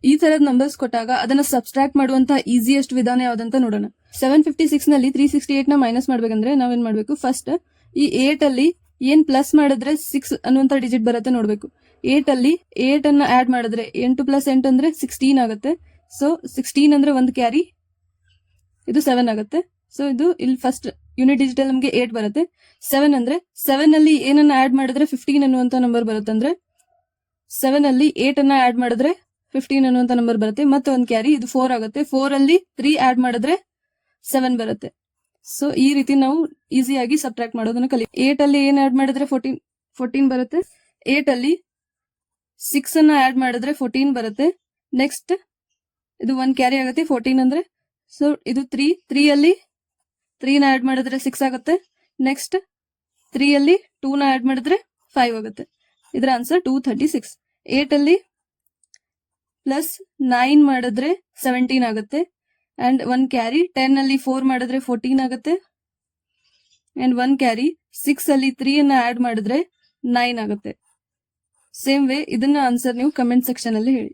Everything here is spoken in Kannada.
ಈ ತರದ ನಂಬರ್ಸ್ ಕೊಟ್ಟಾಗ ಅದನ್ನ ಸಬ್ಸ್ಟ್ರಾಕ್ಟ್ ಮಾಡುವಂತ ಈಸಿಯೆಸ್ಟ್ ವಿಧಾನ ಯಾವ್ದಂತ ನೋಡೋಣ. 756 ನಲ್ಲಿ 368 ನ ಮೈನಸ್ ಮಾಡ್ಬೇಕಂದ್ರೆ ನಾವೇನ್ ಮಾಡ್ಬೇಕು, ಫಸ್ಟ್ ಈ 8 ಅಲ್ಲಿ ಏನ್ ಪ್ಲಸ್ ಮಾಡಿದ್ರೆ 6 ಅನ್ನುವಂತ ಡಿಜಿಟ್ ಬರುತ್ತೆ ನೋಡ್ಬೇಕು. 8 ಅಲ್ಲಿ 8 ಅನ್ನ ಆಡ್ ಮಾಡಿದ್ರೆ 8 ಪ್ಲಸ್ 8 ಅಂದ್ರೆ 16 ಆಗುತ್ತೆ. ಸೊ 16 ಅಂದ್ರೆ ಒಂದು ಕ್ಯಾರಿ, ಇದು 7 ಆಗುತ್ತೆ. ಸೊ ಇದು ಇಲ್ಲಿ ಫಸ್ಟ್ ಯೂನಿಟ್ ಡಿಜಿಟಲ್ ನಮಗೆ 8 ಬರುತ್ತೆ. 7 ಅಂದ್ರೆ 7 ಅಲ್ಲಿ ಏನನ್ನ ಆಡ್ ಮಾಡಿದ್ರೆ 15 ಅನ್ನುವಂತ ನಂಬರ್ ಬರುತ್ತೆ. ಅಂದ್ರೆ 7 ಅಲ್ಲಿ 8 ಅನ್ನ ಆಡ್ ಮಾಡಿದ್ರೆ 15 ಅನ್ನುವಂತ ನಂಬರ್ ಬರುತ್ತೆ. ಮತ್ತೆ ಒಂದು ಕ್ಯಾರಿ, ಇದು 4 ಆಗುತ್ತೆ. 4 ಅಲ್ಲಿ 3 ಆಡ್ ಮಾಡಿದ್ರೆ 7 ಬರುತ್ತೆ. ಸೊ ಈ ರೀತಿ ನಾವು ಈಸಿಯಾಗಿ ಸಬ್ಟ್ರಾಕ್ಟ್ ಮಾಡೋದನ್ನ ಕಲಿ. 8 ಅಲ್ಲಿ ಏನ್ ಆಡ್ ಮಾಡಿದ್ರೆ 14 ಬರುತ್ತೆ. 8 ಅಲ್ಲಿ 6 ಅನ್ನ ಆಡ್ ಮಾಡಿದ್ರೆ 14 ಬರುತ್ತೆ. ನೆಕ್ಸ್ಟ್ ಇದು ಒಂದು ಕ್ಯಾರಿ ಆಗುತ್ತೆ 14 ಅಂದ್ರೆ. ಸೊ ಇದು 3 ಅಲ್ಲಿ 3 ನ ಆಡ್ ಮಾಡಿದ್ರೆ 6 ಆಗುತ್ತೆ. ನೆಕ್ಸ್ಟ್ 3 ಅಲ್ಲಿ 2 ನ ಆಡ್ ಮಾಡಿದ್ರೆ 5 ಆಗುತ್ತೆ. ಇದರ ಆನ್ಸರ್ 236. 8 ಅಲ್ಲಿ ಪ್ಲಸ್ 9 ಮಾಡಿದ್ರೆ 17 ಆಗುತ್ತೆ. ಅಂಡ್ 1 ಕ್ಯಾರಿ 10 ಅಲ್ಲಿ 4 ಮಾಡಿದ್ರೆ 14 ಆಗುತ್ತೆ. ಅಂಡ್ 1 ಕ್ಯಾರಿ 6 ಅಲ್ಲಿ 3 ಅನ್ನ ಆಡ್ ಮಾಡಿದ್ರೆ 9 ಆಗುತ್ತೆ. ಸೇಮ್ ವೇ ಇದನ್ನ ಆನ್ಸರ್ ನೀವು ಕಮೆಂಟ್ ಸೆಕ್ಷನ್ ಅಲ್ಲಿ ಹೇಳಿ.